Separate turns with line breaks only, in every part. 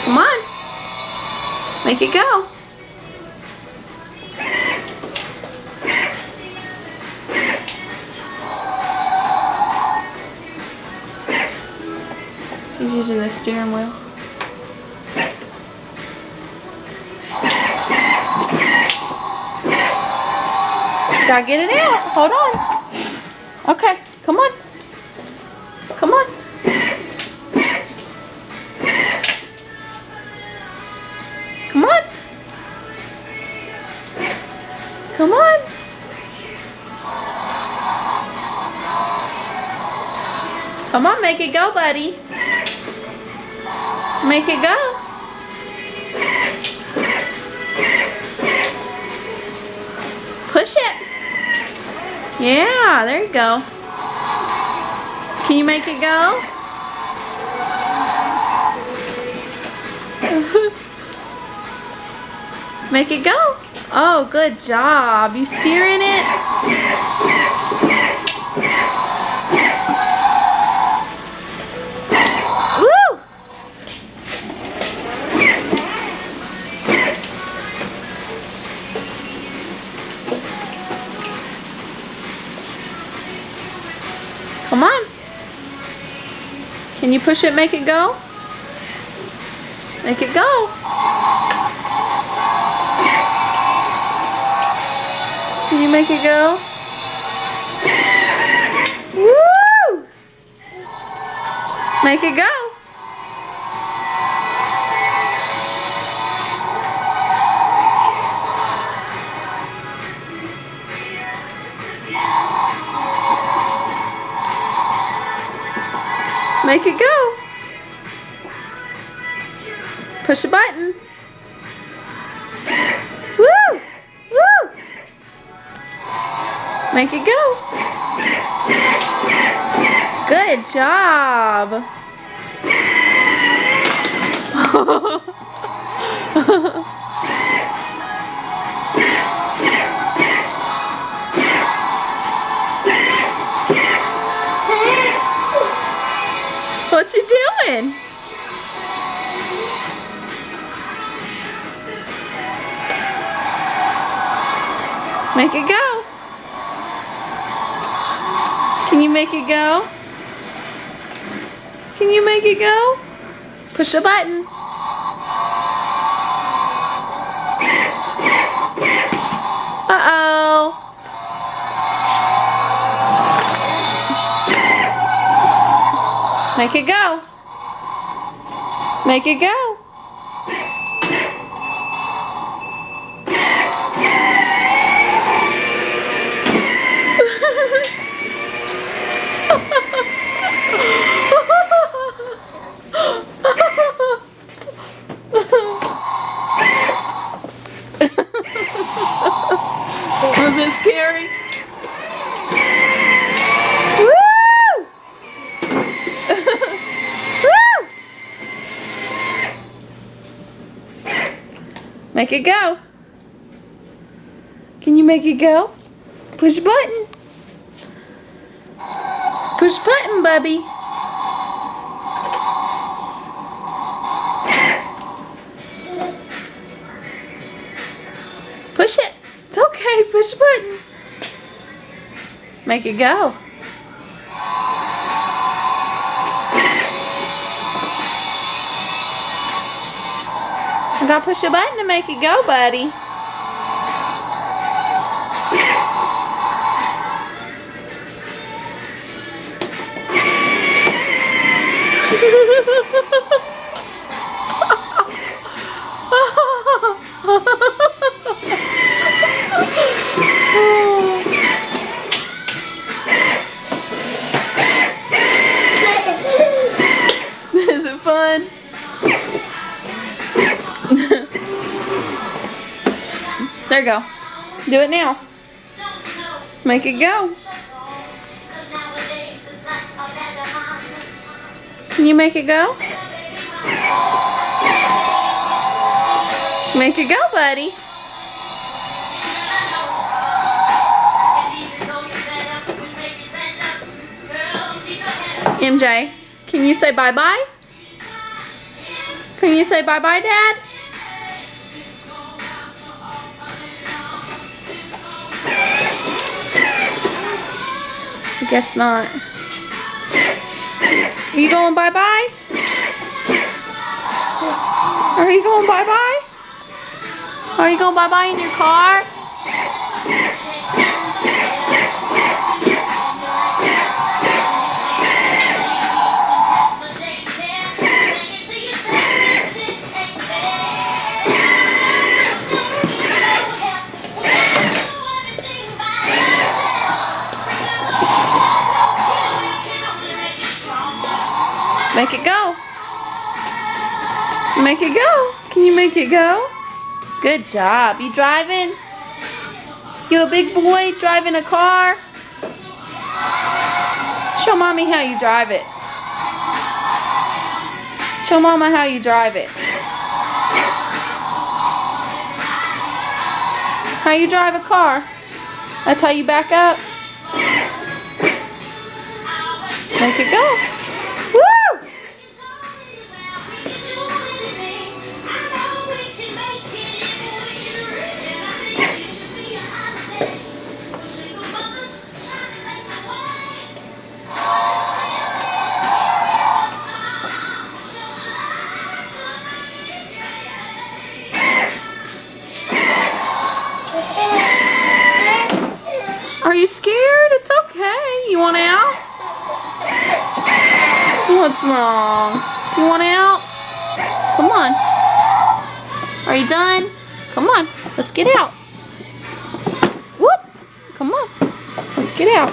Come on. Make it go. He's using the steering wheel. Gotta get it out. Hold on. Okay, come on. Come on. Come on. Come on. Come on, make it go, buddy. Make it go. Push it. Yeah, there you go. Can you make it go? Make it go. Oh, good job. You steering it? Woo! Come on. Can you push it, make it go? Make it go. Can you make it go? Woo! Make it go. Make it go. Push the button. Woo! Woo! Make it go. Good job. What you doing? Make it go. Can you make it go? Can you make it go? Push the button. Uh-oh. Make it go. Make it go. Was it scary? Woo! Woo! Make it go. Can you make it go? Push button. Push button, Bubby. Push it. It's okay. Push button. Make it go. I gotta push the button to make it go, buddy. Is it fun? There you go. Do it now. Make it go. Can you make it go? Make it go, buddy. MJ, can you say bye-bye? Can you say bye-bye, Dad? I guess not. Are you going bye-bye? Are you going bye-bye? Are you going bye-bye in your car? Make it go. Make it go. Can you make it go? Good job. You driving? You a big boy driving a car? Show Mommy how you drive it. Show Mama how you drive it. How you drive a car? That's how you back up. Make it go. Woo! Are you scared? It's okay. You want out? What's wrong? You want out? Come on. Are you done? Come on. Let's get out. Whoop. Come on. Let's get out.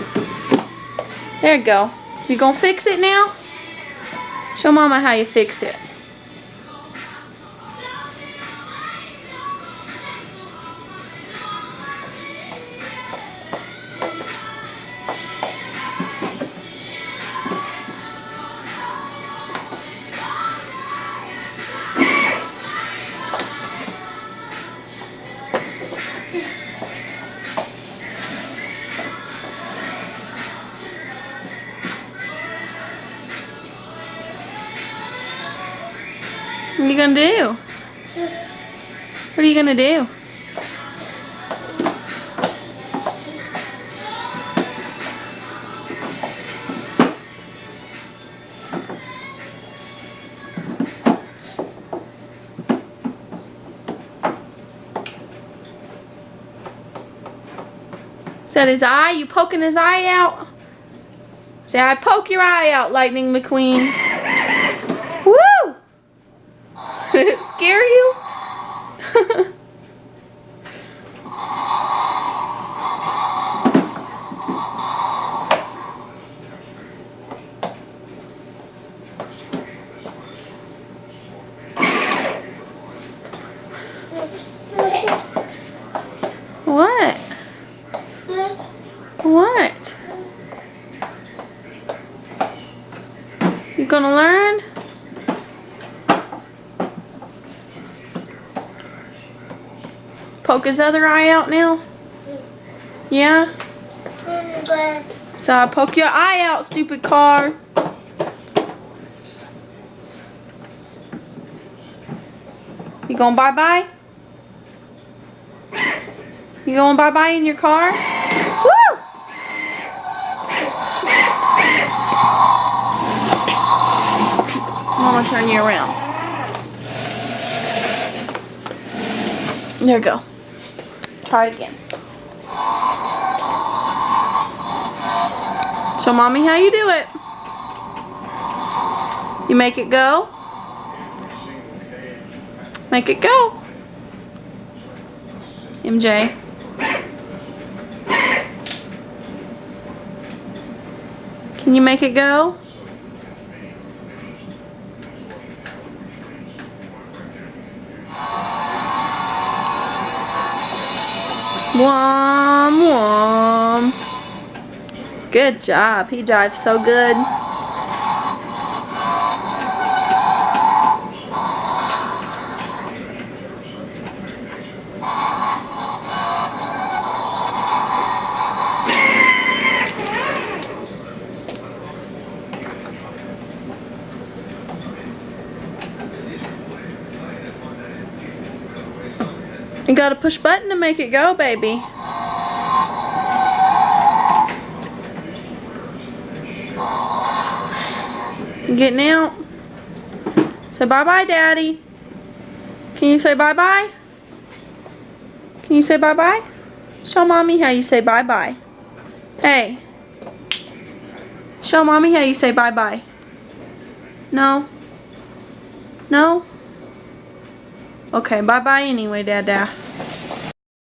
There you go. You gonna fix it now? Show Mama how you fix it. What are you gonna do? What are you gonna do? Is that his eye? You poking his eye out? Say, I poke your eye out, Lightning McQueen. Woo! Did it scare you? What? What? You gonna learn? Poke his other eye out now? Yeah? So I poke your eye out, stupid car. You going bye-bye? You going bye-bye in your car? Woo! Mama, turn you around. There you go. Try it again. Show Mommy how you do it. You make it go. Make it go. MJ. Can you make it go? Wom wom. Good job. He drives so good. You gotta push button to make it go, baby. You getting out? Say bye-bye, Daddy. Can you say bye-bye? Can you say bye-bye? Show Mommy how you say bye-bye. Hey. Show Mommy how you say bye-bye. No? No? Okay, bye-bye anyway, Dada.